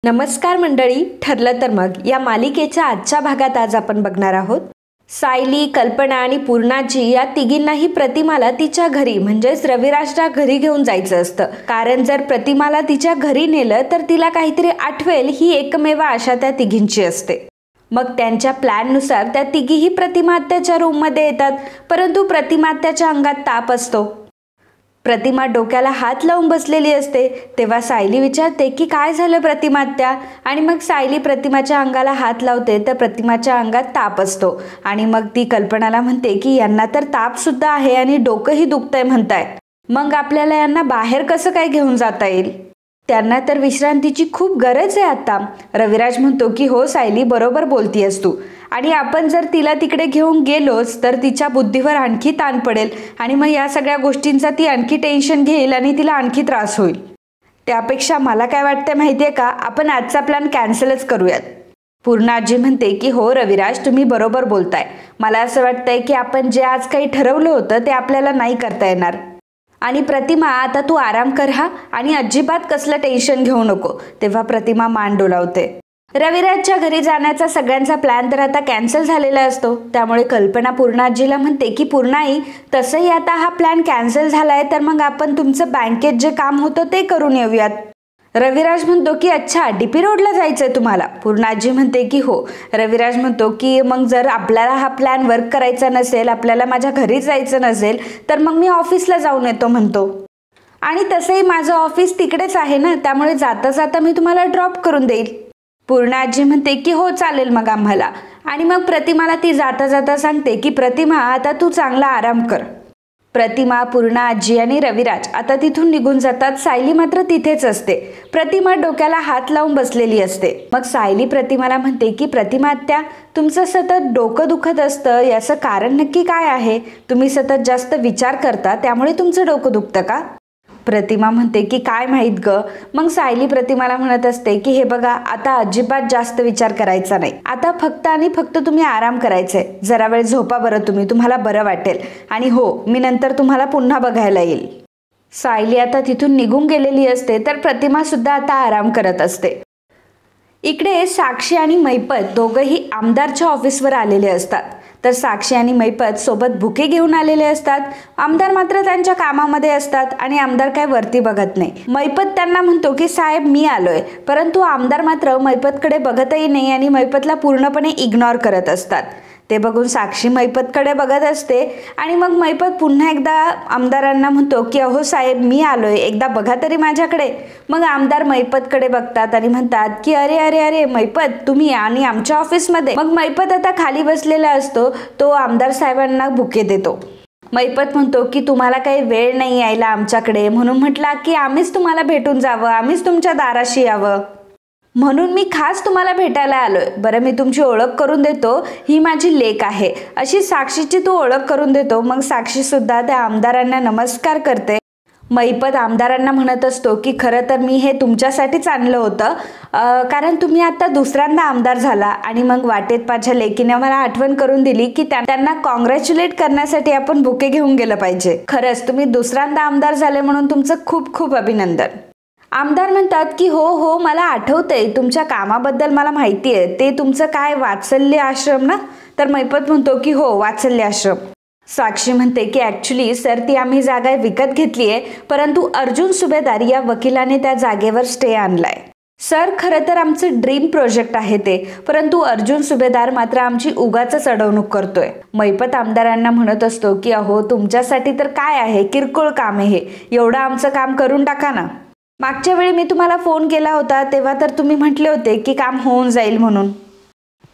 नमस्कार मंडळी, ठरलं तर मग या मालिकेच्या आजच्या भागात आज आपण बघणार आहोत सायली, कल्पना आणि पूर्णाजी या तिघींनाही प्रतिमाला तिच्या घरी म्हणजेच रविराजच्या घरी घेऊन जायचं असतं. कारण जर प्रतिमाला तिच्या घरी नेलं तर तिला काहीतरी आठवेल ही एकमेव आशा त्या तिघींची असते. मग त्यांच्या प्लॅननुसार त्या तिघीही प्रतिमा आत्याच्या रूममध्ये येतात. परंतु प्रतिमा आत्याच्या अंगात ताप असतो. प्रतिमा डोक्याला हात लावून बसलेली असते. तेव्हा सायली विचारते की काय झालं प्रतिमा आत्या. आणि मग सायली प्रतिमाच्या अंगाला हात लावते तर प्रतिमाच्या अंगात ताप असतो. आणि मग ती कल्पनाला म्हणते की यांना तर ताप सुद्धा आहे आणि डोकंही दुखतंय म्हणताय. मग आपल्याला यांना बाहेर कसं काय घेऊन जाता येईल? त्यांना तर विश्रांतीची खूप गरज आहे आता. रविराज म्हणतो की हो सायली, बरोबर बोलतीयस तू. आणि आपण जर तिला तिकडे घेऊन गेलोच तर तिच्या बुद्धीवर आणखी ताण पडेल आणि मग या सगळ्या गोष्टींचा ती आणखी टेन्शन घेईल आणि तिला आणखी त्रास होईल. त्यापेक्षा मला काय वाटतं माहिती आहे का, आपण आजचा प्लॅन कॅन्सलच करूयात. पूर्णाजी म्हणते की हो रविराज, तुम्ही बरोबर बोलताय. मला असं वाटतंय की आपण जे आज काही ठरवलं होतं ते आपल्याला नाही करता येणार. आणि प्रतिमा, आता तू आराम कर हा, आणि अजिबात कसलं टेन्शन घेऊ नको. तेव्हा प्रतिमा मान डोलावते. रविराजच्या घरी जाण्याचा सगळ्यांचा प्लॅन तर आता कॅन्सल झालेला असतो. त्यामुळे कल्पना पूर्णाजीला म्हणते की पूर्णाई, तसंही आता हा प्लॅन कॅन्सल झालाय तर मग आपण तुमचं बँकेत जे काम होतं ते करून येऊयात. रविराज म्हणतो की अच्छा, डीपी रोडला जायचंय तुम्हाला? पूर्णाजी म्हणते की हो. रविराज म्हणतो की मग जर आपल्याला हा प्लॅन वर्क करायचा नसेल, आपल्याला माझ्या घरी जायचं नसेल तर मग मी ऑफिसला जाऊन येतो म्हणतो. आणि तसंही माझं ऑफिस तिकडेच आहे ना, त्यामुळे जाता जाता मी तुम्हाला ड्रॉप करून देईल. पूर्णाजी म्हणते की हो चालेल मग आम्हाला. आणि मग प्रतिमाला ती जाता जाता सांगते की प्रतिमा, आता तू चांगला आराम कर. प्रतिमा, पूर्णा आजी आणि रविराज आता तिथून निघून जातात. सायली मात्र तिथेच असते. प्रतिमा डोक्याला हात लावून बसलेली असते. मग सायली प्रतिमाला म्हणते की प्रतिमा आत्या, तुमचं सतत डोकं दुखत असतं, याचं कारण नक्की काय आहे? तुम्ही सतत जास्त विचार करता त्यामुळे तुमचं डोकं दुखतं का? प्रतिमा म्हणते की काय माहीत ग. मग सायली प्रतिमाला म्हणत असते की हे बघा, आता अजिबात जास्त विचार करायचा नाही. आता फक्त आणि फक्त तुम्ही आराम करायचंय. जरा वेळ झोपा बरं तुम्ही, तुम्हाला बरं वाटेल. आणि हो, मी नंतर तुम्हाला पुन्हा बघायला येईल. सायली आता तिथून निघून गेलेली असते तर प्रतिमा सुद्धा आता आराम करत असते. इकडे साक्षी आणि मैपत दोघंही आमदारच्या ऑफिसवर आलेले असतात. तर साक्षी आणि मैपत सोबत बुके घेऊन आलेले असतात. आमदार मात्र त्यांच्या कामामध्ये असतात आणि आमदार काय वरती बघत नाही. मैपत त्यांना म्हणतो की साहेब मी आलोय. परंतु आमदार मात्र मैपतकडे बघतही नाही आणि मैपतला पूर्णपणे इग्नोर करत असतात. ते बघून साक्षी मैपतकडे बघत असते आणि मग मैपत पुन्हा एकदा आमदारांना म्हणतो की अहो साहेब मी आलोय, एकदा बघा तरी माझ्याकडे. मग आमदार मैपतकडे बघतात आणि म्हणतात की अरे अरे अरे मैपत, तुम्ही आणि आमच्या ऑफिसमध्ये. मग मैपत आता खाली बसलेला असतो. तो आमदार साहेबांना बुके देतो. मैपत म्हणतो की तुम्हाला काही वेळ नाही यायला आमच्याकडे, म्हणून म्हटला की आम्हीच तुम्हाला भेटून जावं, आम्हीच तुमच्या दाराशी यावं, म्हणून मी खास तुम्हाला भेटायला आलोय. बरं, मी तुमची ओळख करून देतो, ही माझी लेक आहे, अशी साक्षीची तू ओळख करून देतो. मग साक्षी सुद्धा त्या आमदारांना नमस्कार करते. मैपत आमदारांना म्हणत असतो की खरं तर मी हे तुमच्यासाठीच आणलं होतं, कारण तुम्ही आता दुसऱ्यांदा आमदार झाला. आणि मग वाटेत माझ्या लेकीने मला आठवण करून दिली की त्यांना कॉंग्रॅच्युलेट करण्यासाठी आपण बुके घेऊन गेलं पाहिजे. खरंच तुम्ही दुसऱ्यांदा आमदार झाले म्हणून तुमचं खूप खूप अभिनंदन. आमदार म्हणतात की हो हो, मला आठवतंय, तुमच्या कामाबद्दल मला माहिती आहे. ते तुमचं काय वात्सल्य आश्रम ना? तर मैपत म्हणतो की हो, वात्सल्य आश्रम. साक्षी म्हणते की ॲक्च्युली सर, ती आम्ही जागा विकत घेतली आहे, परंतु अर्जुन सुभेदार या वकिलाने त्या जागेवर स्टे आणलाय. सर, खरं तर आमचं ड्रीम प्रोजेक्ट आहे ते, परंतु अर्जुन सुभेदार मात्र आमची उगाच अडवणूक करतोय. मैपत आमदारांना म्हणत असतो की अहो तुमच्यासाठी तर काय आहे, किरकोळ काम आहे हे, एवढं आमचं काम करून टाका ना. मागच्या वेळी मी तुम्हाला फोन केला होता तेव्हा तर तुम्ही म्हटले होते की काम होऊन जाईल म्हणून.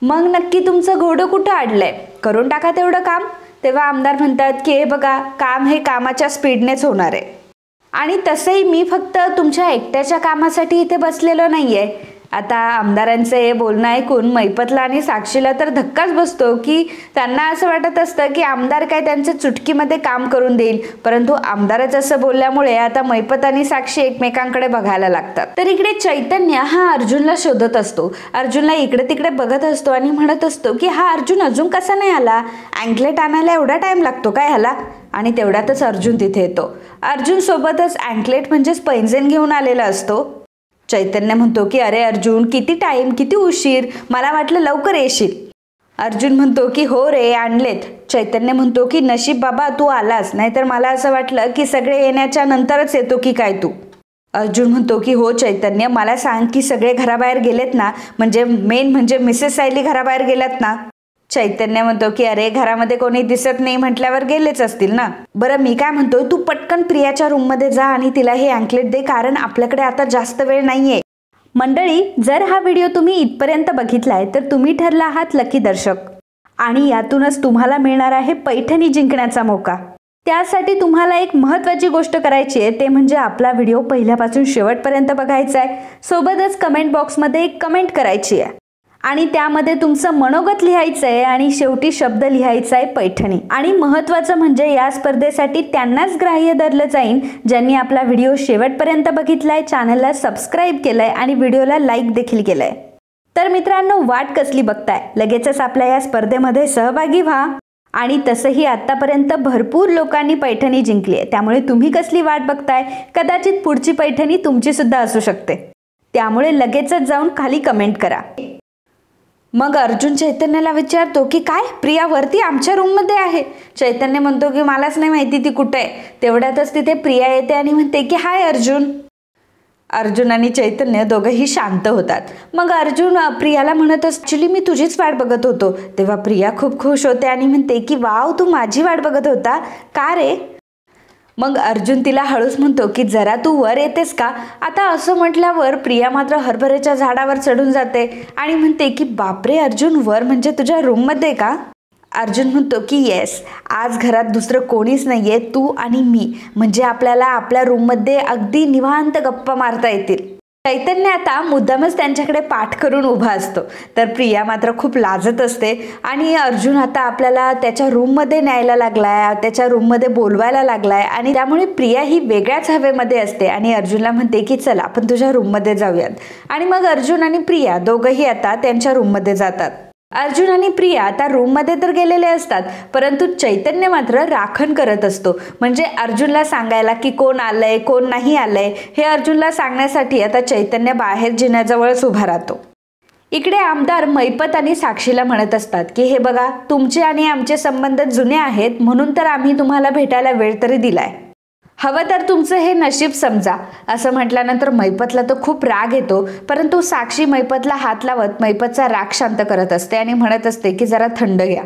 मग नक्की तुमचं घोडं कुठं अडलंय? करून टाका तेवढं काम. तेव्हा आमदार म्हणतात की हे बघा, काम हे कामाच्या स्पीडनेच होणार आहे. आणि तसंही मी फक्त तुमच्या एकट्याच्या कामासाठी इथे बसलेलो नाहीये. आता आमदारांचं हे बोलणं ऐकून मैपतला आणि साक्षीला तर धक्काच बसतो की त्यांना असं वाटत असतं की आमदार काय त्यांच्या चुटकीमध्ये काम करून देईल, परंतु आमदारच असं बोलल्यामुळे आता मैपत आणि साक्षी एकमेकांकडे बघायला लागतात. तर इकडे चैतन्य हा अर्जुनला शोधत असतो. अर्जुनला इकडे तिकडे बघत असतो आणि म्हणत असतो की हा अर्जुन अजून कसा नाही आला? अँकलेट आणायला एवढा टाइम लागतो काय ह्याला? आणि तेवढ्यातच अर्जुन तिथे येतो. अर्जुन सोबतच अँकलेट म्हणजेच पैंजण घेऊन आलेला असतो. चैतन्य म्हणतो की अरे अर्जुन, किती टाईम, किती उशीर, मला वाटलं लवकर येशील. अर्जुन म्हणतो की हो रे, आणलेत. चैतन्य म्हणतो की नशीब बाबा तू आलास, नाहीतर मला असं वाटलं की सगळे येण्याच्या नंतरच येतो की काय तू. अर्जुन म्हणतो की हो चैतन्य, मला सांग की सगळे घराबाहेर गेलेत ना, म्हणजे मेन म्हणजे मिसेस सायली घराबाहेर गेल्यात ना. चैतन्य म्हणतो की अरे घरामध्ये कोणी दिसत नाही म्हटल्यावर गेलेच असतील ना. बरं मी काय म्हणतोय, तू पटकन प्रियाच्या रूममध्ये जा आणि तिला हे अँकलेट दे, कारण आपल्याकडे आता जास्त वेळ नाहीये. मंडळी, जर हा व्हिडिओ तुम्ही इथपर्यंत बघितलाय तर तुम्ही ठरला आहात लकी दर्शक, आणि यातूनच तुम्हाला मिळणार आहे पैठणी जिंकण्याचा मौका. त्यासाठी तुम्हाला एक महत्त्वाची गोष्ट करायची आहे, ते म्हणजे आपला व्हिडिओ पहिल्यापासून शेवटपर्यंत बघायचा आहे. सोबतच कमेंट बॉक्समध्ये एक कमेंट करायची आहे आणि त्यामध्ये तुमचं मनोगत लिहायचं आहे आणि शेवटी शब्द लिहायचा आहे पैठणी. आणि महत्त्वाचं म्हणजे या स्पर्धेसाठी त्यांनाच ग्राह्य धरलं जाईल ज्यांनी आपला व्हिडिओ शेवटपर्यंत बघितलाय, चॅनलला सबस्क्राईब केलंय आणि व्हिडिओला लाईक देखील केलंय. तर मित्रांनो, वाट कसली बघताय, लगेचच आपल्या या स्पर्धेमध्ये सहभागी व्हा. आणि तसंही आतापर्यंत भरपूर लोकांनी पैठणी जिंकली आहे, त्यामुळे तुम्ही कसली वाट बघताय, कदाचित पुढची पैठणी तुमची सुद्धा असू शकते. त्यामुळे लगेचच जाऊन खाली कमेंट करा. मग अर्जुन चैतन्याला विचारतो की काय, प्रिया वरती आमच्या रूममध्ये आहे. चैतन्य म्हणतो की मलाच नाही माहिती ती कुठे आहे. तेवढ्यातच तिथे प्रिया येते आणि म्हणते की हाय अर्जुन. अर्जुन आणि चैतन्य दोघंही शांत होतात. मग अर्जुन प्रियाला म्हणत ॲक्च्युली मी तुझीच वाट बघत होतो. तेव्हा प्रिया खूप खुश होते आणि म्हणते की वाव, तू माझी वाट बघत होता का रे. मग अर्जुन तिला हळूच म्हणतो की जरा तू वर येतेस का. आता असं म्हटल्यावर प्रिया मात्र हरभऱ्याच्या झाडावर चढून जाते आणि म्हणते की बापरे अर्जुन, वर म्हणजे तुझ्या रूममध्ये का. अर्जुन म्हणतो की येस, आज घरात दुसरं कोणीच नाहीये, तू आणि मी, म्हणजे आपल्याला आपल्या रूममध्ये अगदी निवांत गप्पा मारता येतील. चैतन्य आता मुद्दामच त्यांच्याकडे पाठ करून उभा असतो, तर प्रिया मात्र खूप लाजत असते. आणि अर्जुन आता आपल्याला त्याच्या रूममध्ये न्यायला लागलाय, त्याच्या रूममध्ये बोलवायला लागलाय, आणि त्यामुळे प्रिया ही वेगळ्याच हवेमध्ये असते आणि अर्जुनला म्हणते की चला आपण तुझ्या रूममध्ये जाऊयात. आणि मग अर्जुन आणि प्रिया दोघंही आता त्यांच्या रूममध्ये जातात. अर्जुन आणि प्रिया आता रूममध्ये तर गेलेले असतात, परंतु चैतन्य मात्र राखण करत असतो. म्हणजे अर्जुनला सांगायला की कोण आलंय कोण नाही आलंय हे अर्जुनला सांगण्यासाठी आता चैतन्य बाहेर जिन्याजवळच उभा राहतो. इकडे आमदार मैपत आणि साक्षीला म्हणत असतात की हे बघा, तुमचे आणि आमचे संबंध जुने आहेत, म्हणून तर आम्ही तुम्हाला भेटायला वेळ तरी दिलाय, हवं तर तुमचं हे नशीब समजा. असं म्हटल्यानंतर मैपतला तो खूप राग येतो, परंतु साक्षी मैपतला हात लावत मैपतचा राग शांत करत असते आणि म्हणत असते की जरा थंड घ्या.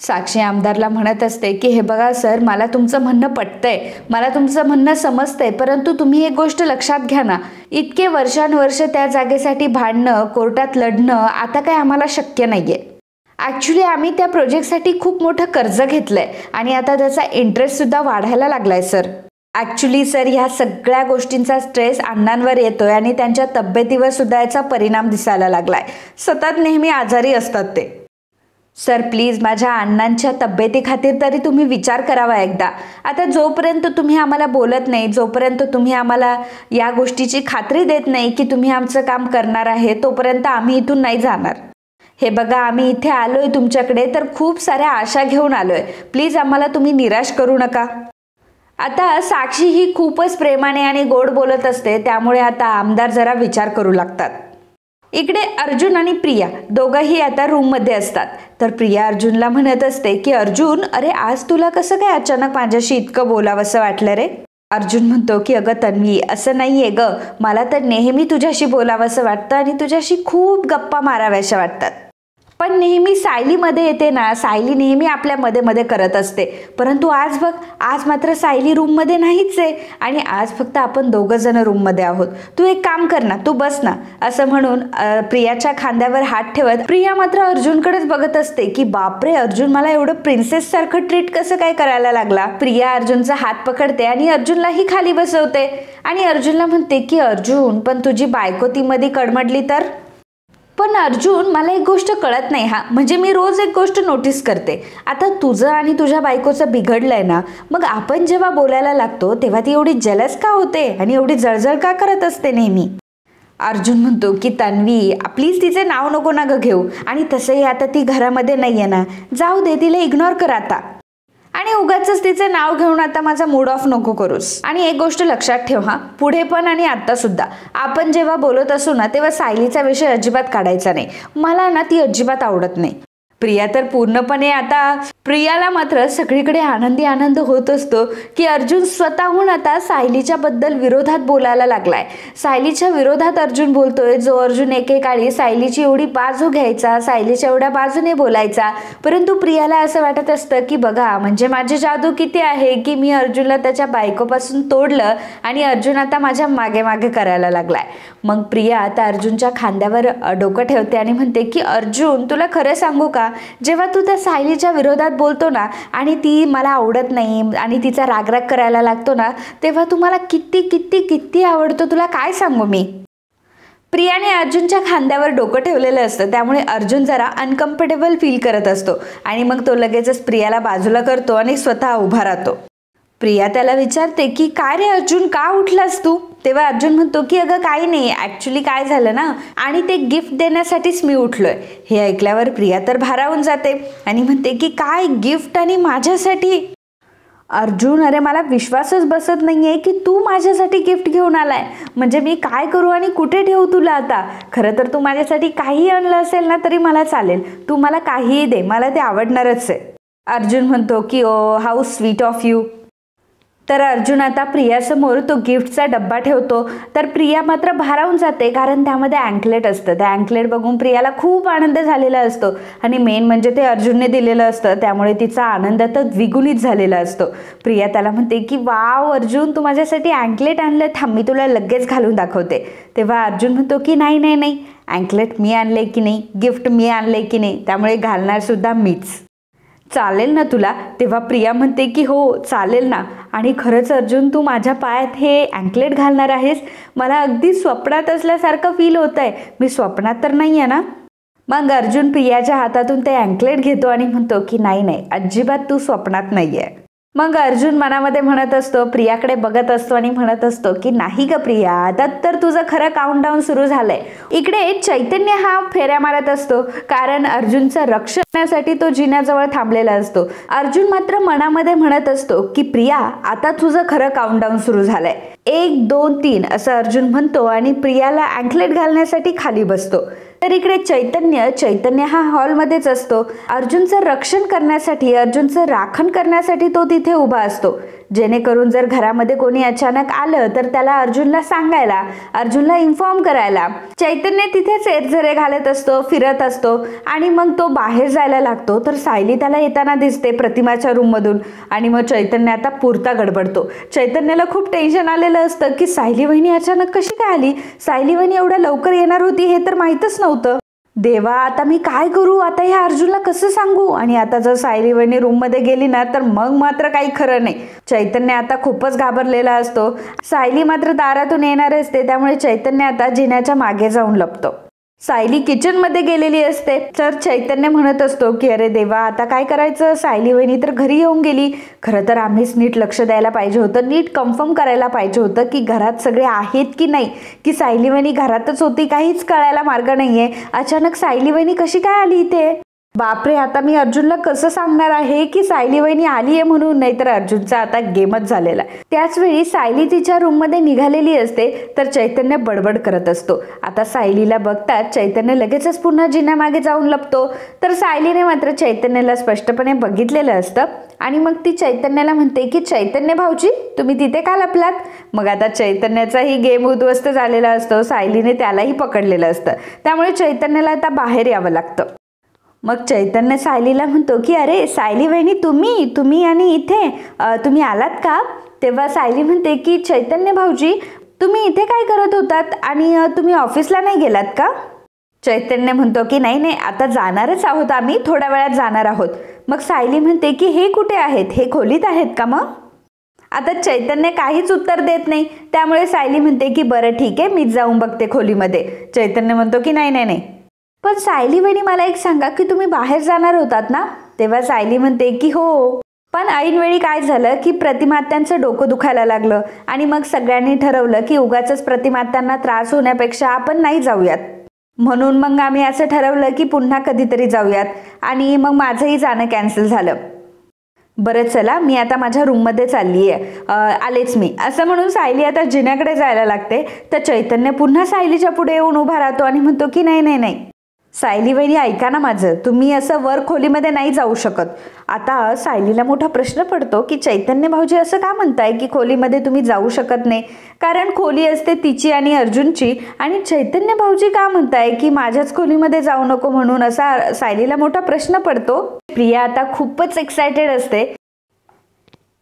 साक्षी आमदारला म्हणत असते की हे बघा सर, मला तुमचं म्हणणं पटतंय, मला तुमचं म्हणणं समजतंय, परंतु तुम्ही एक गोष्ट लक्षात घ्या ना, इतके वर्षानुवर्ष त्या जागेसाठी भांडणं, कोर्टात लढणं आता काय आम्हाला शक्य नाहीये. ॲक्च्युली आम्ही त्या प्रोजेक्टसाठी खूप मोठं कर्ज घेतलंय आणि आता त्याचा इंटरेस्ट सुद्धा वाढायला लागलाय सर. ॲक्च्युली सर, ह्या सगळ्या गोष्टींचा स्ट्रेस अण्णांवर येतोय आणि त्यांच्या तब्येतीवर सुद्धा याचा परिणाम दिसायला लागलाय. सतत नेहमी आजारी असतात ते. सर प्लीज, माझ्या अण्णांच्या तब्येतीखातीर तरी तुम्ही विचार करावा एकदा. आता जोपर्यंत तुम्ही आम्हाला बोलत नाही, जोपर्यंत तुम्ही आम्हाला या गोष्टीची खात्री देत नाही की तुम्ही आमचं काम करणार आहे, तोपर्यंत आम्ही इथून नाही जाणार. हे बघा, आम्ही इथे आलोय तुमच्याकडे तर खूप साऱ्या आशा घेऊन आलोय, प्लीज आम्हाला तुम्ही निराश करू नका. आता साक्षी ही खूपच प्रेमाने आणि गोड बोलत असते, त्यामुळे आता आमदार जरा विचार करू लागतात. इकडे अर्जुन आणि प्रिया दोघंही आता रूममध्ये असतात. तर प्रिया अर्जुनला म्हणत असते की अर्जुन, अरे आज तुला कसं काय अचानक माझ्याशी इतकं बोलावंसं वाटलं रे. अर्जुन म्हणतो की अगं तन्वी, असं नाहीये ग, मला तर नेहमी तुझ्याशी बोलावंसं वाटतं आणि तुझ्याशी खूप गप्पा माराव्याशा वाटतात, पण नेहमी सायलीमध्ये येते ना, सायली नेहमी आपल्या मध्ये मध्ये करत असते, परंतु आज बघ, आज मात्र सायली रूममध्ये नाहीच आहे आणि आज फक्त आपण दोघं जण रूममध्ये आहोत. तू एक काम कर ना, तू बस ना. असं म्हणून प्रियाच्या खांद्यावर हात ठेवत प्रिया मात्र अर्जुनकडेच बघत असते की बापरे, अर्जुन मला एवढं प्रिन्सेस सारखं ट्रीट कसं काय करायला लागला. प्रिया अर्जुनचा हात पकडते आणि अर्जुनलाही खाली बसवते आणि अर्जुनला म्हणते की अर्जुन, पण तुझी बायको ती मध्ये कडमडली तर. पण अर्जुन, मला एक गोष्ट कळत नाही हा, म्हणजे मी रोज एक गोष्ट नोटीस करते, आता तुझं आणि तुझ्या बायकोचं बिघडलंय ना, मग आपण जेव्हा बोलायला लागतो तेव्हा ती एवढी जेलस का होते आणि एवढी जळजळ का करत असते नेहमी. अर्जुन म्हणतो की तन्वी, प्लीज तिचे नाव नको ना ग घेऊ, आणि तसंही आता ती घरामध्ये नाहीये ना, जाऊ दे, तिला इग्नोर कर आता. आणि उगाचच तिचं नाव घेऊन आता माझा मूड ऑफ नको करूस. आणि एक गोष्ट लक्षात ठेव हा, पुढे पण आणि आता सुद्धा आपण जेव्हा बोलत असू ना तेव्हा सायलीचा विषय अजिबात काढायचा नाही. मला ना ती अजिबात आवडत नाही. प्रिया तर पूर्णपणे आता प्रियाला मात्र सगळीकडे आनंद होत असतो की अर्जुन स्वतःहून आता सायलीच्या बद्दल विरोधात बोलायला लागलाय. सायलीच्या विरोधात अर्जुन बोलतोय, जो अर्जुन एकेकाळी सायलीची एवढी बाजू घ्यायचा, सायलीच्या एवढ्या बाजूने बोलायचा. परंतु प्रियाला असं वाटत असतं की बघा म्हणजे माझी जादू किती आहे की मी अर्जुनला त्याच्या बायकोपासून तोडलं आणि अर्जुन आता माझ्या मागे मागे करायला लागलाय. मग प्रिया आता अर्जुनच्या खांद्यावर डोकं ठेवते आणि म्हणते की अर्जुन तुला खरं सांगू का, जेव्हा तू त्या सायलीच्या विरोधात बोलतो ना आणि ती मला आवडत नाही आणि तिचा रागराग करायला लागतो ना तेव्हा तुम्हाला किती किती किती आवडतो तुला काय सांगू मी. प्रियाने अर्जुनच्या खांद्यावर डोकं ठेवलेलं असतं, त्यामुळे अर्जुन जरा अनकम्फर्टेबल फील करत असतो आणि मग तो लगेचच प्रियाला बाजूला करतो आणि स्वतः उभा राहतो. प्रिया त्याला विचारते की काय रे अर्जुन, का उठलास तू. तेव्हा अर्जुन म्हणतो की अगं काही नाही, ॲक्च्युली काय झालं ना आणि ते गिफ्ट देण्यासाठीच मी उठलोय. हे ऐकल्यावर प्रिया तर भारावून जाते आणि म्हणते की काय गिफ्ट आणि माझ्यासाठी. अर्जुन अरे मला विश्वासच बसत नाहीये की तू माझ्यासाठी गिफ्ट घेऊन आलाय. म्हणजे मी काय करू आणि कुठे ठेवू तुला आता. खरं तर तू माझ्यासाठी काही आणलं असेल ना तरी मला चालेल, तू मला काहीही दे, मला ते आवडणारच आहे. अर्जुन म्हणतो की ओ हाऊ स्वीट ऑफ यू. तर अर्जुन आता प्रियासमोर तो गिफ्टचा डब्बा ठेवतो. तर प्रिया मात्र भारावून जाते कारण त्यामध्ये अँकलेट असतं. त्या अँकलेट बघून प्रियाला खूप आनंद झालेला असतो आणि मेन म्हणजे ते अर्जुनने दिलेलं असतं, त्यामुळे तिचा आनंद तर द्विगुणित झालेला असतो. प्रिया त्याला म्हणते की वाव अर्जुन तू माझ्यासाठी अँकलेट आणलं, थांब मी तुला लगेच घालून दाखवते. तेव्हा अर्जुन म्हणतो की नाही नाही नाही, अँकलेट मी आणले की नाही, गिफ्ट मी आणले की नाही, त्यामुळे घालणार सुद्धा मीच, चालेल ना तुला. तेव्हा प्रिया म्हणते की हो चालेल ना. आणि खरंच अर्जुन तू माझ्या पायात हे अँकलेट घालणार आहेस, मला अगदी स्वप्नात असल्यासारखं फील होत आहे. मी स्वप्नात तर नाही आहे ना. मग अर्जुन प्रियाच्या हातातून ते अँकलेट घेतो आणि म्हणतो की नाही नाही अजिबात तू स्वप्नात नाही आहे. मग अर्जुन मनामध्ये म्हणत असतो, प्रियाकडे बघत असतो आणि म्हणत असतो की नाही ग प्रिया, आता तर तुझं खरं काउंटडाऊन सुरू झालंय. इकडे चैतन्य हा फेऱ्या मारत असतो कारण अर्जुनचं रक्षण करण्यासाठी तो जिन्याजवळ थांबलेला असतो. अर्जुन मात्र मनामध्ये म्हणत असतो की प्रिया आता तुझं खरं काउंटडाऊन सुरू झालंय, 1 2 3 असं अर्जुन म्हणतो आणि प्रियाला अँकलेट घालण्यासाठी खाली बसतो. तर इकडे चैतन्य हा हॉलमध्येच असतो. अर्जुनचं रक्षण करण्यासाठी, अर्जुनचं राखण करण्यासाठी तो तिथे उभा असतो, जेणेकरून जर घरामध्ये कोणी अचानक आलं तर त्याला अर्जुनला सांगायला, अर्जुनला इन्फॉर्म करायला. चैतन्य तिथेच एरझरे घालत असतो, फिरत असतो आणि मग तो बाहेर जायला लागतो. तर सायली त्याला येताना दिसते प्रतिमाच्या रूममधून आणि मग चैतन्य आता पुरता गडबडतो. चैतन्याला खूप टेन्शन आलेलं असतं की सायली वहिनी अचानक कशी काय आली, सायली वहिनी एवढ्या लवकर येणार होती हे तर माहीतच नव्हतं. देवा आता मी काय करू, आता ह्या अर्जुनला कसं सांगू. आणि आता जर सायली वहिनी रूममध्ये गेली ना तर मग मात्र काही खरं नाही. चैतन्य आता खूपच घाबरलेला असतो. सायली मात्र दारातून येणार असते, त्यामुळे चैतन्य आता जिन्याच्या मागे जाऊन लपतो. सायली किचनमध्ये गेलेली असते. तर चैतन्य म्हणत असतो की अरे देवा आता काय करायचं, सायली वहिनी तर घरी येऊन गेली. खरं तर आम्हीच नीट लक्ष द्यायला पाहिजे होतं, नीट कन्फर्म करायला पाहिजे होतं की घरात सगळे आहेत की नाही, की सायली वहिनी घरातच होती, काहीच कळायला मार्ग नाहीये. अचानक सायली वहिनी कशी काय आली इथे. बापरे, आता मी अर्जुनला कसं सांगणार आहे की सायली वहिनी आली आहे म्हणून. नाहीतर अर्जुनचा आता गेमच झालेला. त्याच वेळी सायली तिच्या रूममध्ये निघालेली असते. तर चैतन्य बडबड करत असतो. आता सायलीला बघताच चैतन्य लगेचच पुन्हा जिन्यामागे जाऊन लपतो. तर सायलीने मात्र चैतन्याला स्पष्टपणे बघितलेलं असतं आणि मग ती चैतन्याला म्हणते की चैतन्य भाऊजी तुम्ही तिथे का लपलात. मग आता चैतन्याचाही गेम उद्ध्वस्त झालेला असतो, सायलीने त्यालाही पकडलेलं असतं, त्यामुळे चैतन्याला आता बाहेर यावं लागतं. मग चैतन्य सायलीला म्हणतो की अरे सायली वहिनी तुम्ही आणि इथे तुम्ही आलात का. तेव्हा सायली म्हणते की चैतन्य भाऊजी तुम्ही इथे काय करत होतात आणि तुम्ही ऑफिसला नाही गेलात का. चैतन्य म्हणतो की नाही आता जाणारच आहोत आम्ही, थोड्या वेळात जाणार आहोत. मग सायली म्हणते की हे कुठे आहेत, हे खोलीत आहेत का. मग आता चैतन्य काहीच उत्तर देत नाही, त्यामुळे सायली म्हणते की बरं ठीक आहे मीच जाऊन बघते खोलीमध्ये. चैतन्य म्हणतो की नाही पण सायली वहिनी मला एक सांगा की तुम्ही बाहेर जाणार होतात ना. तेव्हा सायली म्हणते की हो, पण ऐनवेळी काय झालं की प्रतिमात्यांचं डोकं दुखायला लागलं आणि मग सगळ्यांनी ठरवलं की उगाचच प्रतिमात्यांना त्रास होण्यापेक्षा आपण नाही जाऊयात. म्हणून मग आम्ही असं ठरवलं की पुन्हा कधीतरी जाऊयात आणि मग माझंही जाणं कॅन्सल झालं. बरं चला मी आता माझ्या रूममध्ये चालली आहे, आलेच मी, असं म्हणून सायली आता जिन्याकडे जायला लागते. तर चैतन्य पुन्हा सायलीच्या पुढे येऊन उभा राहतो आणि म्हणतो की नाही नाही नाही सायली वहिनी ऐका ना माझं, तुम्ही असं वर खोलीमध्ये नाही जाऊ शकत. आता सायलीला मोठा प्रश्न पडतो की चैतन्य भाऊजी असं का म्हणताय की खोलीमध्ये तुम्ही जाऊ शकत नाही, कारण खोली असते तिची आणि अर्जुनची, आणि चैतन्य भाऊजी का म्हणताय की माझ्याच खोलीमध्ये जाऊ नको म्हणून, असा सायलीला मोठा प्रश्न पडतो. प्रिया आता खूपच एक्सायटेड असते.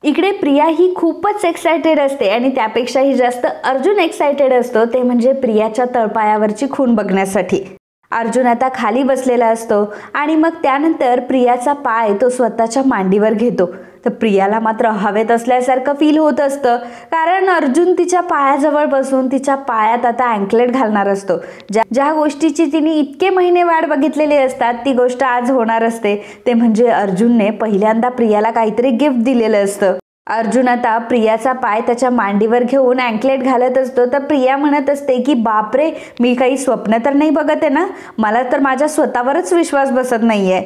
इकडे प्रिया ही खूपच एक्सायटेड असते आणि त्यापेक्षाही जास्त अर्जुन एक्सायटेड असतो, ते म्हणजे प्रियाच्या तळपायावरची खून बघण्यासाठी. अर्जुन आता खाली बसलेला असतो आणि मग त्यानंतर प्रियाचा पाय तो स्वतःच्या मांडीवर घेतो. तर प्रियाला मात्र हवेत असल्यासारखं फील होत असतं, कारण अर्जुन तिच्या पायाजवळ बसून तिच्या पायात आता अँकलेट घालणार असतो. ज्या गोष्टीची तिने इतके महिने वाट बघितलेली असतात ती गोष्ट आज होणार असते. ते म्हणजे अर्जुनने पहिल्यांदा प्रियाला काहीतरी गिफ्ट दिलेलं असतं. अर्जुन आता प्रियाचा पाय त्याच्या मांडीवर घेऊन अँकलेट घालत असतो. तर प्रिया म्हणत असते की बापरे, मी काही स्वप्न तर नाही बघत आहे ना, मला तर माझ्या स्वतःवरच विश्वास बसत नाहीये.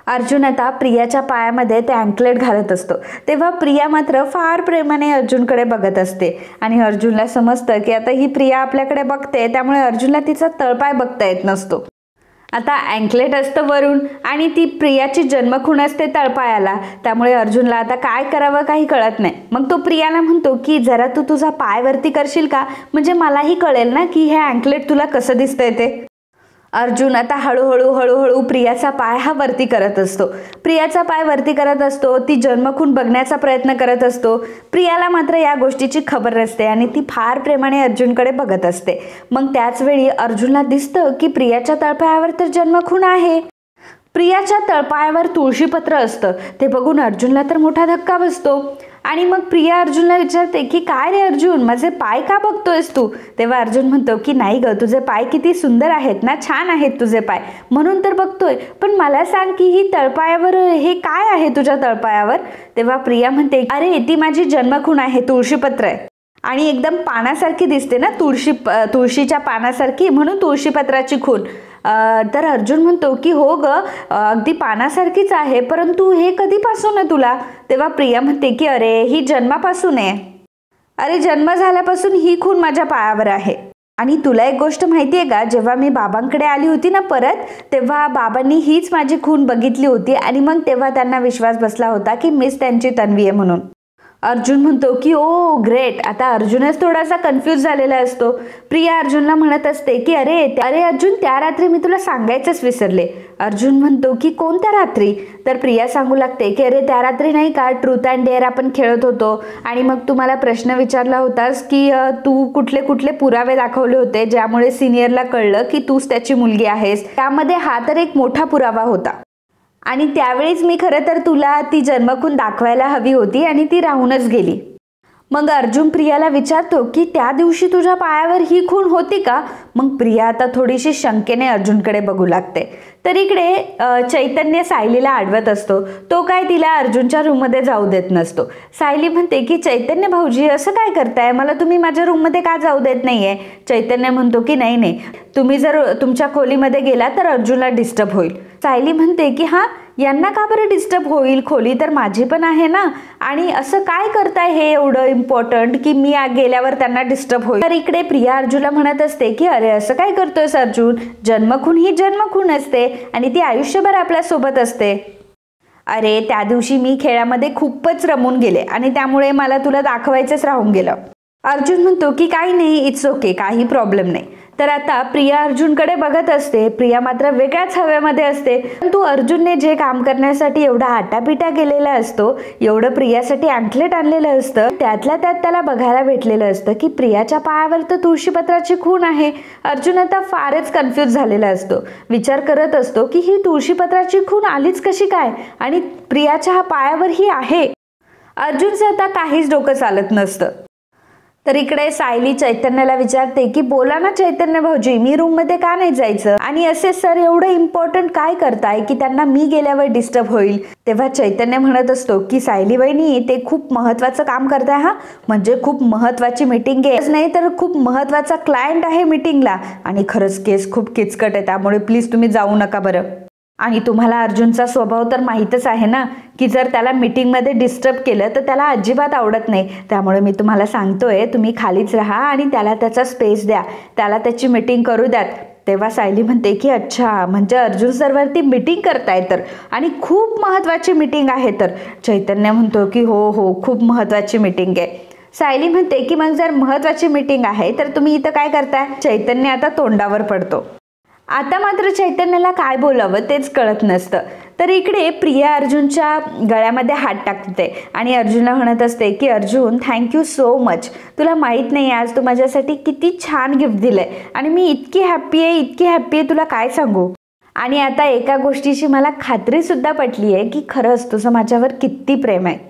अर्जुन आता प्रियाच्या पायामध्ये ते अँकलेट घालत असतो. तेव्हा प्रिया मात्र फार प्रेमाने अर्जुनकडे बघत असते आणि अर्जुनला समजतं की आता ही प्रिया आपल्याकडे बघते, त्यामुळे अर्जुनला तिचा तळपाय बघता येत नसतो. आता अँकलेट असतं वरून आणि ती प्रियाची जन्मखूण असते तळपायाला, त्यामुळे अर्जुनला आता काय करावं काही कळत नाही. मग तो प्रियाला म्हणतो की जरा तू तुझा पाय वरती करशील का, म्हणजे मलाही कळेल ना की हे अँकलेट तुला कसं दिसतंय ते. अर्जुन आता हळूहळू प्रियाचा पाय हा वरती करत असतो. प्रियाचा पाय वरती करत असतो, ती जन्मखूण बघण्याचा प्रयत्न करत असतो. प्रियाला मात्र या गोष्टीची खबर नसते आणि ती फार प्रेमाने अर्जुनकडे बघत असते. मग त्याच वेळी अर्जुनला दिसतं की प्रियाच्या तळपायावर तर जन्मखूण आहे. प्रियाच्या तळपायावर तुळशीपत्र असतं. ते बघून अर्जुनला तर मोठा धक्का बसतो आणि मग प्रिया अर्जुनला विचारते की काय रे अर्जुन, माझे पाय का बघतोयस तू. तेव्हा अर्जुन म्हणतो की नाही ग, तुझे पाय किती सुंदर आहेत ना, छान आहेत तुझे पाय, म्हणून तर बघतोय, पण मला सांग की ही तळपायावर हे काय आहे तुझ्या तळपायावर. तेव्हा प्रिया म्हणते अरे ती माझी जन्मखूण आहे, तुळशीपत्र आहे आणि एकदम पानासारखी दिसते ना, तुळशीच्या पानासारखी, म्हणून तुळशीपत्राची खूण. तर अर्जुन म्हणतो की हो ग, अगदी पानासारखीच आहे, परंतु हे कधीपासून आहे तुला. तेव्हा प्रिया म्हणते की अरे ही जन्मापासून आहे, अरे जन्म झाल्यापासून ही खूण माझ्या पायावर आहे. आणि तुला एक गोष्ट माहिती आहे का, जेव्हा मी बाबांकडे आली होती ना परत, तेव्हा बाबांनी हीच माझी खूण बघितली होती आणि मग तेव्हा त्यांना विश्वास बसला होता की मीच त्यांची तन्वी आहे म्हणून. अर्जुन म्हणतो की ओ ग्रेट. आता अर्जुनच थोडासा कन्फ्यूज झालेला असतो. प्रिया अर्जुनला म्हणत असते की अरे अर्जुन, त्या रात्री मी तुला सांगायचंच विसरले. अर्जुन म्हणतो की कोणत्या रात्री. तर प्रिया सांगू लागते की अरे त्या रात्री नाही का, ट्रूथ अँड डेअर आपण खेळत होतो आणि मग तू मला प्रश्न विचारला होतास की तू कुठले कुठले पुरावे दाखवले होते ज्यामुळे सिनियरला कळलं की तूच त्याची मुलगी आहेस. त्यामध्ये हा तर एक मोठा पुरावा होता आणि त्यावेळीच मी खरं तर तुला ती जन्मखूण दाखवायला हवी होती आणि ती राहूनच गेली. मग अर्जुन प्रियाला विचारतो की त्या दिवशी तुझ्या पायावर ही खूण होती का. मग प्रिया आता थोडीशी शंकेने अर्जुनकडे बघू लागते. तर इकडे चैतन्य सायलीला आडवत असतो. तो काय तिला अर्जुनच्या रूममध्ये जाऊ देत नसतो. सायली म्हणते की चैतन्य भाऊजी असं काय करताय, मला तुम्ही माझ्या रूममध्ये का जाऊ देत नाहीये. चैतन्य म्हणतो की नाही, तुम्ही जर तुमच्या खोलीमध्ये गेला तर अर्जुनला डिस्टर्ब होईल. सायली म्हणते की हा, यांना का बरं डिस्टर्ब होईल, खोली तर माझी पण आहे ना, आणि असं काय करताय हे एवढं इम्पॉर्टंट की मी गेल्यावर त्यांना डिस्टर्ब होईल. तर इकडे प्रिया अर्जुनला म्हणत असते की अरे असं काय करतोयस अर्जुन, जन्मखूण ही जन्मखूण असते आणि ती आयुष्यभर आपल्या सोबत असते. अरे त्या दिवशी मी खेळामध्ये खूपच रमून गेले आणि त्यामुळे मला तुला दाखवायचंच राहून गेलं. अर्जुन म्हणतो की काही नाही, इट्स ओके, काही प्रॉब्लेम नाही. तर आता प्रिया अर्जुनकडे बघत असते. प्रिया मात्र वेगळ्याच हवेमध्ये असते. परंतु अर्जुनने जे काम करण्यासाठी एवढा आटापिटा केलेला असतो, एवढं प्रियासाठी अँकलेट आणलेलं असतं, त्यातल्या त्यात त्याला बघायला भेटलेलं असतं की प्रियाच्या पायावर तर तुळशीपत्राची खूण आहे. अर्जुन आता फारच कन्फ्यूज झालेला असतो. विचार करत असतो की ही तुळशीपत्राची खूण आलीच कशी काय आणि प्रियाच्या पायावर ही आहे. अर्जुनचं आता काहीच डोकं चालत नसतं. तर इकडे सायली चैतन्याला विचारते की बोला ना चैतन्य भाऊजी, मी रूममध्ये का नाही जायचं आणि असे सर एवढं इम्पॉर्टंट काय करताय की त्यांना मी गेल्यावर डिस्टर्ब होईल. तेव्हा चैतन्य म्हणत असतो की सायली वहिनी, ते खूप महत्वाचं काम करताय हा, म्हणजे खूप महत्वाची मीटिंग आहे, नाही तर खूप महत्वाचा क्लायंट आहे मीटिंगला आणि खरंच केस खूप किचकट आहे, त्यामुळे प्लीज तुम्ही जाऊ नका बरं. आणि तुम्हाला अर्जुनचा स्वभाव तर माहीतच आहे ना, की जर त्याला मीटिंगमध्ये डिस्टर्ब केलं तर त्याला अजिबात आवडत नाही. त्यामुळे मी तुम्हाला सांगतोय, तुम्ही खालीच राहा आणि त्याला त्याचा स्पेस द्या, त्याला त्याची मीटिंग करू द्यात. तेव्हा सायली म्हणते की अच्छा, म्हणजे अर्जुन सरवरती मीटिंग करताय तर, आणि खूप महत्त्वाची मीटिंग आहे तर. चैतन्य म्हणतो की हो हो, खूप महत्त्वाची मीटिंग आहे. सायली म्हणते की मग जर महत्त्वाची मीटिंग आहे तर तुम्ही इथं काय करताय. चैतन्य आता तोंडावर पडतो. आता मात्र चैतन्याला काय बोलावं तेच कळत नसतं. तर इकडे प्रिया अर्जुनच्या गळ्यामध्ये हात टाकते आणि अर्जुनला म्हणत असते की अर्जुन, थँक्यू सो मच. तुला माहीत नाही आज तू माझ्यासाठी किती छान गिफ्ट दिलंय आणि मी इतकी हॅप्पी आहे, इतकी हॅप्पी आहे, तुला काय सांगू. आणि आता एका गोष्टीची मला खात्रीसुद्धा पटली आहे की खरंच तुझं माझ्यावर किती प्रेम आहे.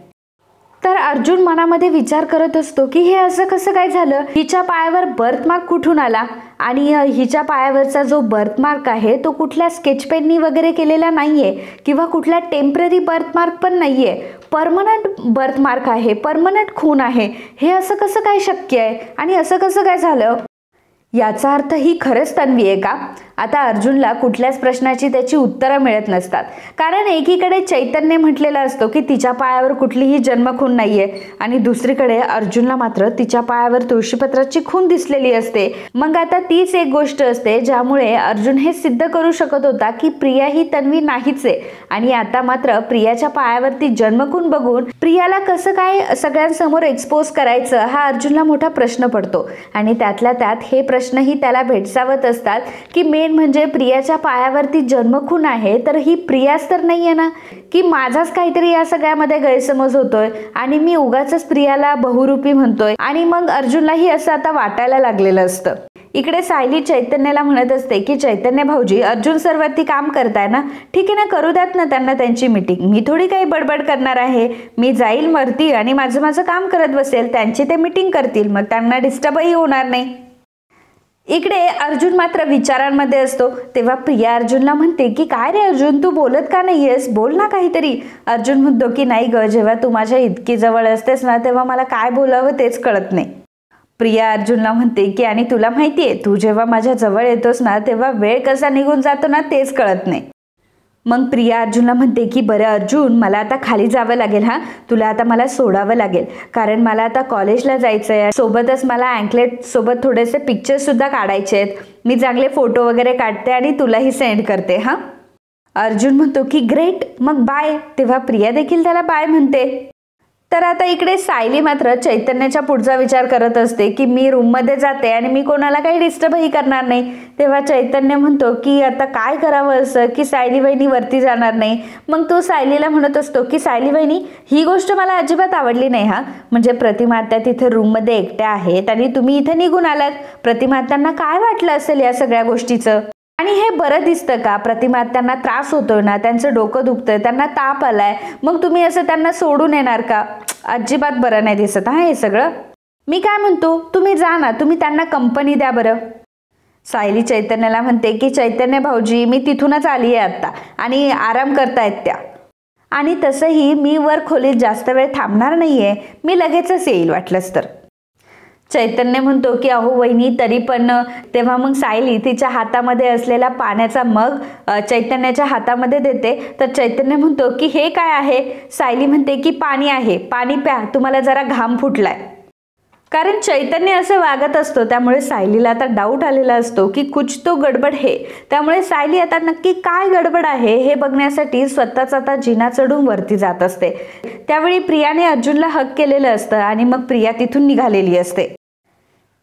तर अर्जुन मनामध्ये विचार करत असतो की हे असं कसं काय झालं. हिच्या पायावर बर्थमार्क कुठून आला, आणि हिच्या पायावरचा जो बर्थमार्क आहे तो कुठल्या स्केच पेननी वगैरे केलेला नाहीये किंवा कुठला टेम्पररी बर्थमार्क पण नाहीये, परमनंट बर्थमार्क आहे, परमनंट खून आहे. हे असं कसं काय शक्य आहे आणि असं कसं काय झालं. याचा अर्थ ही खरंच तन्वी आहे का. आता अर्जुनला कुठल्याच प्रश्नाची त्याची उत्तरं मिळत नसतात, कारण एकीकडे चैतन्य म्हटलेला असतो की तिच्या पायावर कुठलीही जन्मखून नाहीये, आणि दुसरीकडे अर्जुनला मात्र तिच्या पायावर तुळशीपत्राची खून दिसलेली असते. मग आता तीच एक गोष्ट असते ज्यामुळे अर्जुन हे सिद्ध करू शकत होता की प्रिया ही तन्वी नाहीच आहे. आणि आता मात्र प्रियाच्या पायावरती जन्मखून बघून प्रियाला कसं काय सगळ्यांसमोर एक्सपोज करायचं हा अर्जुनला मोठा प्रश्न पडतो. आणि त्यातल्या त्यात हे प्रश्नही त्याला भेडसावत असतात की मेन म्हणजे प्रियाच्या पायावरती जन्मखून आहे तर ही प्रियाच तर नाहीये ना, की माझाच काहीतरी या सगळ्यामध्ये गैरसमज होतोय आणि मी उगाच प्रियाला बहुरूपी म्हणतोय. आणि मग अर्जुनलाही असं आता वाटायला लागलेलं असतं. इकडे सायली चैतन्याला म्हणत असते की चैतन्य भाऊजी, अर्जुन सरवरती काम करताय ना, ठीक आहे ना, करू द्यात ना त्यांना त्यांची मीटिंग. मी थोडी काही बडबड करणार आहे. मी जाईल वरती आणि माझं काम करत बसेल, त्यांची ते मीटिंग करतील, मग त्यांना डिस्टर्बही होणार नाही. इकडे अर्जुन मात्र विचारांमध्ये असतो. तेव्हा प्रिया अर्जुनला म्हणते की काय रे अर्जुन, तू बोलत का नाहीयेस, बोल ना काहीतरी. अर्जुन म्हणतो की नाही ग, जेव्हा तू माझ्या इतकी जवळ असतेस ना तेव्हा मला काय बोलावं तेच कळत नाही. प्रिया अर्जुनला म्हणते की आणि तुला माहितीये, तू जेव्हा माझ्या जवळ येतोस ना तेव्हा वेळ कसा निघून जातो ना तेच कळत नाही. मग प्रिया अर्जुनला म्हणते की बरं अर्जुन, मला आता खाली जावं लागेल, हा तुला आता मला सोडावं लागेल, कारण मला आता कॉलेजला जायचं आहे. सोबतच मला अँकलेट सोबत थोडेसे पिक्चर्स सुद्धा काढायचे आहेत. मी चांगले फोटो वगैरे काढते आणि तुलाही सेंड करते. हा अर्जुन म्हणतो की ग्रेट, मग बाय. तेव्हा प्रिया देखील त्याला बाय म्हणते. तर आता इकडे सायली मात्र चैतन्याच्या पुढचा विचार करत असते की मी रूममध्ये जाते आणि मी कोणाला काही डिस्टर्बही करणार नाही. तेव्हा चैतन्य म्हणतो की आता काय करावं असं की सायली वहिनी वरती जाणार नाही. मग तो सायलीला म्हणत असतो की सायली वहिनी, ही गोष्ट मला अजिबात आवडली नाही. हा म्हणजे प्रतिमात्या तिथे रूममध्ये एकट्या आहेत आणि तुम्ही इथे निघून आलात. प्रतिमात्यांना काय वाटलं असेल या सगळ्या गोष्टीचं, आणि हे बरं दिसतं का. प्रतिमात्यांना त्रास होतोय ना, त्यांचं डोकं दुखतंय, त्यांना ताप आलाय, मग तुम्ही असं त्यांना सोडून येणार का. अजिबात बरं नाही दिसत हा हे सगळं. मी काय म्हणतो, तुम्ही जा ना, तुम्ही त्यांना कंपनी द्या बरं. सायली चैतन्याला म्हणते की चैतन्य भाऊजी, मी तिथूनच आली आहे आत्ता आणि आराम करतायत त्या, आणि तसंही मी वर खोलीत जास्त वेळ थांबणार नाहीये, मी लगेचच येईल वाटलंच तर. चैतन्य म्हणतो की अहो वहिनी, तरी पण. तेव्हा मग सायली तिच्या हातामध्ये असलेला पाण्याचा मग चैतन्याच्या हातामध्ये देते. तर चैतन्य म्हणतो की हे काय आहे. सायली म्हणते की पाणी आहे, पाणी प्या, तुम्हाला जरा घाम फुटलाय. कारण चैतन्य असं वागत असतो त्यामुळे सायलीला आता डाऊट आलेला असतो की कुछ तो गडबड है. त्यामुळे सायली आता नक्की काय गडबड आहे हे बघण्यासाठी स्वतःच आता जिना चढून वरती जात असते. त्यावेळी प्रियाने अर्जुनला हक केलेलं असतं आणि मग प्रिया तिथून निघालेली असते.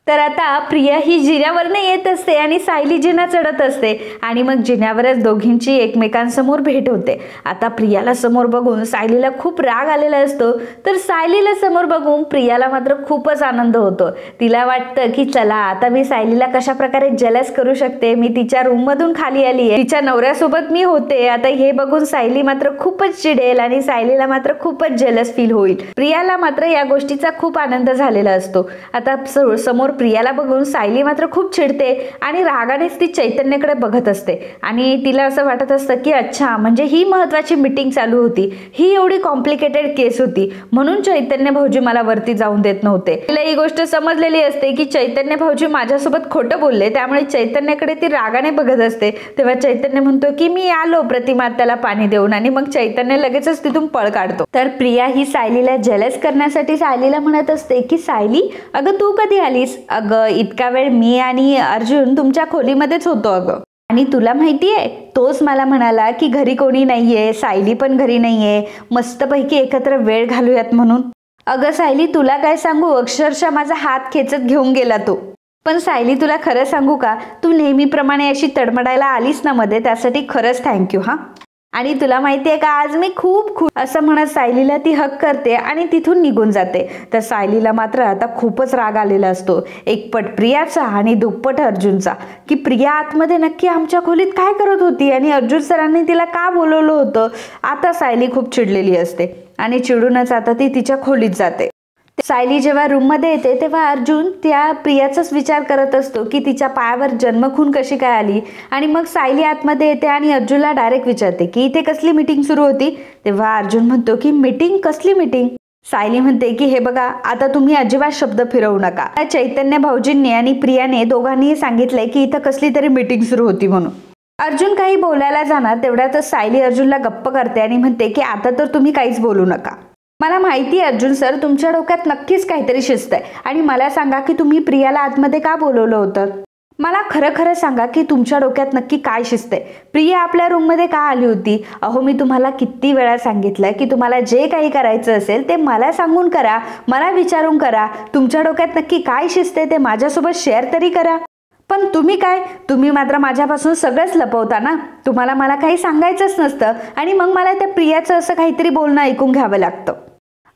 तर आता प्रिया ही जिन्यावरनं येत असते आणि सायली जिना चढत असते आणि मग जिन्यावरच दोघींची एकमेकांसमोर भेट होते. आता प्रियाला समोर बघून सायलीला खूप राग आलेला असतो, तर सायलीला समोर बघून प्रियाला मात्र खूपच आनंद होतो. तिला वाटतं की चला आता मी सायलीला कशा प्रकारे जेलस करू शकते. मी तिच्या रूममधून खाली आली आहे, तिच्या नवऱ्यासोबत मी होते. आता हे बघून सायली मात्र खूपच चिडेल आणि सायलीला मात्र खूपच जेलस फील होईल. प्रियाला मात्र या गोष्टीचा खूप आनंद झालेला असतो. आता समोर प्रियाला बघून सायली मात्र खूप चिडते आणि रागानेच ती चैतन्यकडे बघत असते आणि तिला असं वाटत असतं की अच्छा, म्हणजे ही महत्त्वाची मीटिंग चालू होती, ही एवढी कॉम्प्लिकेटेड केस होती, म्हणून चैतन्य भाऊजी मला वरती जाऊन देत नव्हते. तिला ही गोष्ट समजलेली असते की चैतन्य भाऊजी माझ्यासोबत खोटं बोलले, त्यामुळे चैतन्यकडे ती रागाने बघत असते. तेव्हा चैतन्य म्हणतो की मी आलो प्रतिमा त्याला पाणी देऊन, आणि मग चैतन्य लगेचच तिथून पळ काढतो. तर प्रिया ही सायलीला जेलस करण्यासाठी सायलीला म्हणत असते की सायली, अगं तू कधी आलीस? अगं इतका वेळ मी आणि अर्जुन तुमच्या खोलीमध्येच होतो अगं, आणि तुला माहितीये तोच मला म्हणाला की घरी कोणी नाहीये, सायली पण घरी नाहीये, मस्तपैकी एकत्र वेळ घालूयात म्हणून. अगं सायली, तुला काय सांगू, अक्षरशः माझा हात खेचत घेऊन गेला तो. पण सायली, तुला खरं सांगू का, तू नेहमीप्रमाणे अशी तडमडायला आलीस ना मध्ये, त्यासाठी खरंच थँक्यू हा. आणि तुला माहितीये का, आज मी खूप खुश, असं म्हणत सायलीला ती हक करते आणि तिथून निघून जाते. तर सायलीला मात्र आता खूपच राग आलेला असतो, एकपट प्रियाचा आणि दुप्पट अर्जुनचा, की प्रिया आतमध्ये नक्की आमच्या खोलीत काय करत होती आणि अर्जुन सरांनी तिला का बोलवलं होतं. आता सायली खूप चिडलेली असते आणि चिडूनच आता ती तिच्या खोलीत जाते. सायली जेव्हा रूममध्ये येते तेव्हा अर्जुन त्या प्रियाचाच विचार करत असतो की तिच्या पायावर जन्मखून कशी काय आली. आणि मग सायली आतमध्ये येते आणि अर्जुनला डायरेक्ट विचारते की इथे कसली मीटिंग सुरू होती. तेव्हा अर्जुन म्हणतो की मीटिंग, कसली मीटिंग. सायली म्हणते की हे बघा, आता तुम्ही अजिबात शब्द फिरवू नका. चैतन्य भाऊजींनी आणि प्रियाने दोघांनीही सांगितलंय की इथं कसली तरी मीटिंग सुरू होती म्हणून. अर्जुन काही बोलायला जाणार तेवढ्यातच सायली अर्जुनला गप्प करते आणि म्हणते की आता तर तुम्ही काहीच बोलू नका. मला माहिती आहे अर्जुन सर, तुमच्या डोक्यात नक्कीच काहीतरी शिस्त आहे, आणि मला सांगा की तुम्ही प्रियाला आतमध्ये का बोलवलं होतं. मला खरं खरं सांगा की तुमच्या डोक्यात नक्की काय शिस्त आहे. प्रिया आपल्या रूममध्ये का आली होती. अहो मी तुम्हाला किती वेळा सांगितलं की तुम्हाला जे काही करायचं असेल ते मला सांगून करा, मला विचारून करा. तुमच्या डोक्यात नक्की काय शिस्त आहे ते माझ्यासोबत शेअर तरी करा. पण तुम्ही काय, तुम्ही मात्र माझ्यापासून सगळंच लपवता ना. तुम्हाला मला काही सांगायचंच नसतं आणि मग मला त्या प्रियाचं असं काहीतरी बोलणं ऐकून घ्यावं लागतं.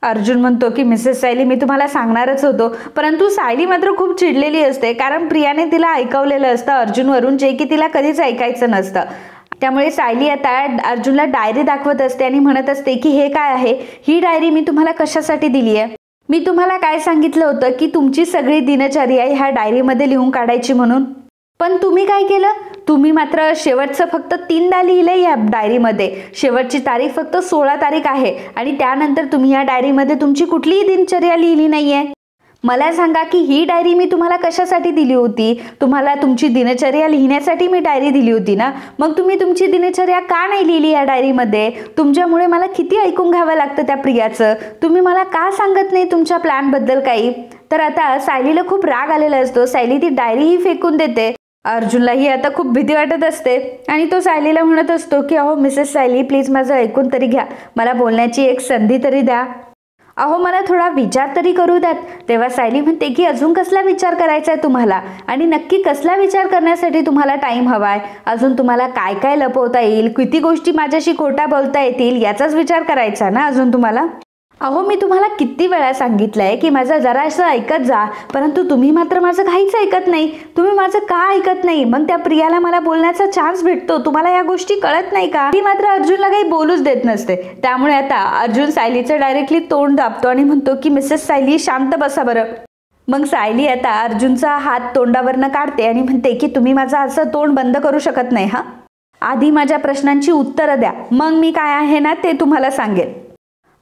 अर्जुन म्हणतो की मिसेस सायली, मी तुम्हाला सांगणारच होतो, परंतु सायली मात्र खूप चिडलेली असते, कारण प्रियाने तिला ऐकवलेलं असतं अर्जुनवरून, जे की तिला कधीच ऐकायचं नसतं. त्यामुळे सायली आता अर्जुनला डायरी दाखवत असते आणि म्हणत असते की हे काय आहे, ही डायरी मी तुम्हाला कशासाठी दिली आहे. मी तुम्हाला काय सांगितलं होतं की तुमची सगळी दिनचर्या ह्या डायरीमध्ये लिहून काढायची म्हणून. पण तुम्ही काय केलं, तुम्ही मात्र शेवटचं फक्त 3दा लिहिलंय या डायरीमध्ये. शेवटची तारीख फक्त 16 तारीख आहे आणि त्यानंतर तुम्ही या डायरीमध्ये तुमची कुठलीही दिनचर्या लिहिली नाहीये. मला सांगा की ही डायरी मी तुम्हाला कशासाठी दिली होती. तुम्हाला तुमची दिनचर्या लिहिण्यासाठी मी डायरी दिली होती ना. मग तुम्ही तुमची दिनचर्या का नाही लिहिली या डायरीमध्ये. तुमच्यामुळे मला किती ऐकून घ्यावं लागतं त्या प्रियाचं. तुम्ही मला का सांगत नाही तुमच्या प्लॅनबद्दल काही. तर आता सायलीला खूप राग आलेला असतो. सायली ती डायरीही फेकून देते. अर्जुनलाही आता खूप भीती वाटत असते आणि तो सायलीला म्हणत असतो की अहो मिसेस सायली, प्लीज माझं ऐकून तरी घ्या, मला बोलण्याची एक संधी तरी द्या. अहो मला थोडा विचार तरी करू द्यात. तेव्हा सायली म्हणते की अजून कसला विचार करायचा आहे तुम्हाला, आणि नक्की कसला विचार करण्यासाठी तुम्हाला टाइम हवाय. अजून तुम्हाला काय काय लपवता येईल, किती गोष्टी माझ्याशी खोटा बोलता येतील याचाच विचार करायचा ना अजून तुम्हाला. अहो मी तुम्हाला किती वेळा सांगितलंय की माझं जरासं ऐकत जा, परंतु तुम्ही मात्र माझं काहीच ऐकत नाही. तुम्ही माझं का ऐकत नाही. मग त्या प्रियाला मला बोलण्याचा चान्स भेटतो, तुम्हाला या गोष्टी कळत नाही का. ती मात्र अर्जुनला काही बोलूच देत नसते. त्यामुळे आता अर्जुन सायलीचं डायरेक्टली तोंड दाबतो आणि म्हणतो की मिसेस सायली शांत बसा बरं. मग सायली आता अर्जुनचा हात तोंडावरनं काढते आणि म्हणते की तुम्ही माझं असं तोंड बंद करू शकत नाही हा. आधी माझ्या प्रश्नांची उत्तरं द्या, मग मी काय आहे ना ते तुम्हाला सांगेन.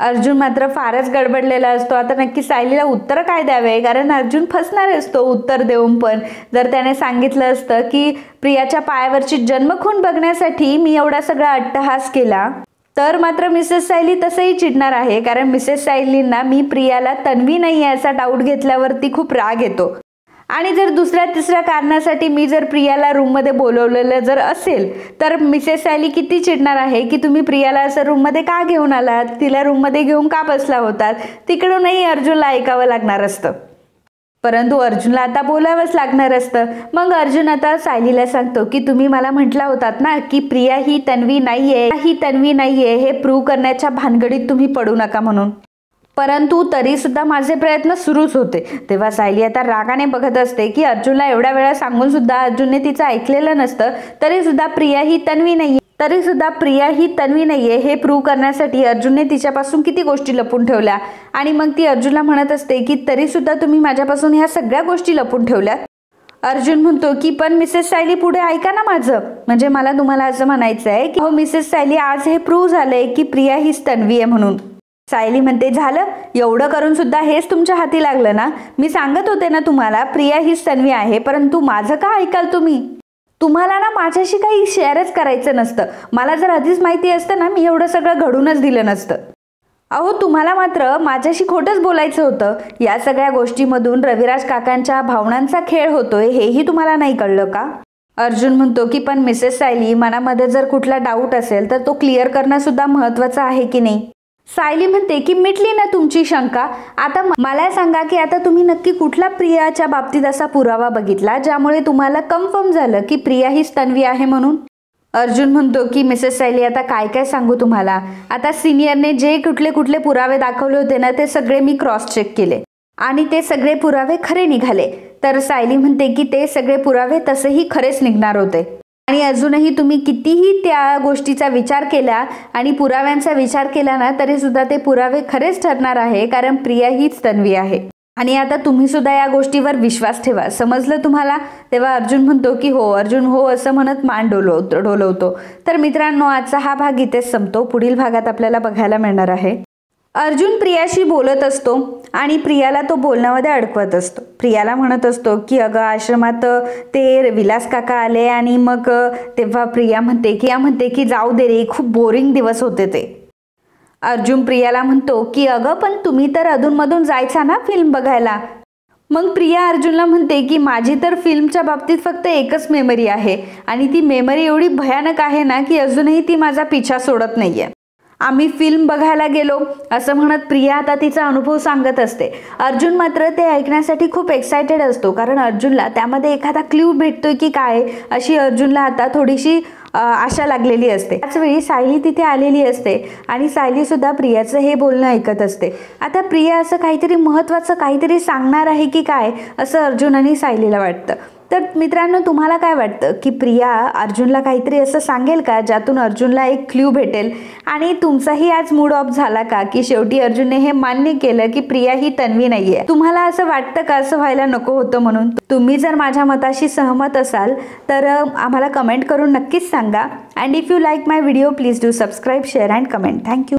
अर्जुन मात्र फारच गडबडलेला असतो. आता नक्की सायलीला उत्तर काय द्यावे, कारण अर्जुन फसणार असतो उत्तर देऊन पण. जर त्याने सांगितलं असतं की प्रियाच्या पायावरची जन्मखून बघण्यासाठी मी एवढा सगळा अट्टहास केला, तर मात्र मिसेस सायली तसंही चिडणार आहे, कारण मिसेस सायलींना मी प्रियाला तन्वी नाही आहे असा डाऊट घेतल्यावरती खूप राग येतो. आणि जर दुसऱ्या तिसऱ्या कारणासाठी मी जर प्रियाला रूममध्ये बोलवलेलं जर असेल, तर मिसेस सायली किती चिडणार आहे की तुम्ही प्रियाला असं रूममध्ये का घेऊन आलात, तिला रूममध्ये घेऊन का बसला होतात. तिकडूनही अर्जुनला ऐकावं लागणार असतं, परंतु अर्जुनला आता बोलावंच लागणार असतं. मग अर्जुन आता सायलीला सांगतो की तुम्ही मला म्हटला होतात ना की प्रिया ही तन्वी नाहीये, हे प्रूव्ह करण्याच्या भानगडीत तुम्ही पडू नका म्हणून. परंतु तरी सुद्धा माझे प्रयत्न सुरूच होते. तेव्हा सायली आता रागाने बघत असते की अर्जुनला एवढ्या वेळा सांगून सुद्धा अर्जुनने तिचं ऐकलेलं नसतं, तरी सुद्धा प्रिया ही तन्वी नाहीये तरी सुद्धा प्रिया ही तन्वी नाहीये हे प्रूव्ह करण्यासाठी अर्जुनने तिच्यापासून किती गोष्टी लपून ठेवल्या आणि मग ती अर्जुनला म्हणत असते की तरी सुद्धा तुम्ही माझ्यापासून ह्या सगळ्या गोष्टी लपून ठेवल्यात. अर्जुन म्हणतो की पण मिसेस सायली पुढे ऐका ना माझं, म्हणजे मला तुम्हाला असं म्हणायचं आहे की हो मिसेस सायली आज हे प्रूव्ह झालंय की प्रिया हीच तन्वी आहे म्हणून. सायली म्हणते झालं, एवढं करून सुद्धा हेच तुमच्या हाती लागलं ना. मी सांगत होते ना तुम्हाला प्रिया हीच तन्वी आहे, परंतु माझं का ऐकाल तुम्ही. तुम्हाला ना माझ्याशी काही शेअरच करायचं नसतं. मला जर आधीच माहिती असतं ना मी एवढं सगळं घडूनच दिलं नसतं. अहो तुम्हाला मात्र माझ्याशी खोटंच बोलायचं होतं. या सगळ्या गोष्टीमधून रविराज काकांच्या भावनांचा खेळ होतोय हेही तुम्हाला नाही कळलं का. अर्जुन म्हणतो की पण मिसेस सायली मनामध्ये जर कुठला डाऊट असेल तर तो क्लिअर करणं सुद्धा महत्त्वाचं आहे की नाही. सायली म्हणते की मिटली ना तुमची शंका. आता मला सांगा की आता तुम्ही नक्की कुठला प्रियाच्या बाबतीत असा पुरावा बघितला ज्यामुळे तुम्हाला कन्फर्म झालं की प्रिया हीच तन्वी आहे म्हणून. अर्जुन म्हणतो की मिसेस सायली आता काय काय सांगू तुम्हाला. आता सिनियरने जे कुठले कुठले पुरावे दाखवले होते ना ते सगळे मी क्रॉस चेक केले आणि ते सगळे पुरावे खरे निघाले. तर सायली म्हणते की ते सगळे पुरावे तसेही खरेच निघणार होते आणि अजूनही तुम्ही कितीही त्या गोष्टीचा विचार केला आणि पुराव्यांचा विचार केला ना तरी सुद्धा ते पुरावे खरेच ठरणार आहे, कारण प्रिया हीच तन्वी आहे. आणि आता तुम्ही सुद्धा या गोष्टीवर विश्वास ठेवा, समजलं तुम्हाला. तेव्हा अर्जुन म्हणतो की हो. अर्जुन हो असं म्हणत मान डोलवतो. तर मित्रांनो आजचा हा भाग इथेच संपतो. पुढील भागात आपल्याला बघायला मिळणार आहे अर्जुन प्रियाशी बोलत असतो आणि प्रियाला तो बोलण्यामध्ये अडकवत असतो. प्रियाला म्हणत असतो की अगं आश्रमात ते विलास काका आले आणि मग तेव्हा प्रिया म्हणते की जाऊ दे रे, खूप बोरिंग दिवस होते ते. अर्जुन प्रियाला म्हणतो की अगं पण तुम्ही तर अधूनमधून जायचा ना फिल्म बघायला. मग प्रिया अर्जुनला म्हणते की माझी तर फिल्मच्या बाबतीत फक्त एकच मेमरी आहे आणि ती मेमरी एवढी भयानक आहे ना की अजूनही ती माझा पिछा सोडत नाहीये. आम्ही फिल्म बघायला गेलो असं म्हणत प्रिया आता तिचा अनुभव सांगत असते. अर्जुन मात्र ते ऐकण्यासाठी खूप एक्सायटेड असतो, कारण अर्जुनला त्यामध्ये एखादा क्ल्यू भेटतोय की काय अशी अर्जुनला आता थोडीशी आशा लागलेली असते. त्याचवेळी सायली तिथे आलेली असते आणि सायली सुद्धा प्रियाचं हे बोलणं ऐकत असते. आता प्रिया असं काहीतरी महत्त्वाचं काहीतरी सांगणार आहे की काय असं अर्जुन आणि सायलीला वाटतं. तर मित्रांनो तुम्हाला काय वाटतं की प्रिया अर्जुनला काहीतरी असं सांगेल का ज्यातून अर्जुनला एक क्ल्यू भेटेल. आणि तुमचाही आज मूड ऑफ झाला का की शेवटी अर्जुनने हे मान्य केलं की प्रिया ही तन्वी नाहीये. तुम्हाला असं वाटतं का असं व्हायला नको होतं म्हणून. तुम्ही जर माझ्या मताशी सहमत असाल तर आम्हाला कमेंट करून नक्कीच सांगा. And if you like my video please do subscribe, share and comment. Thank you.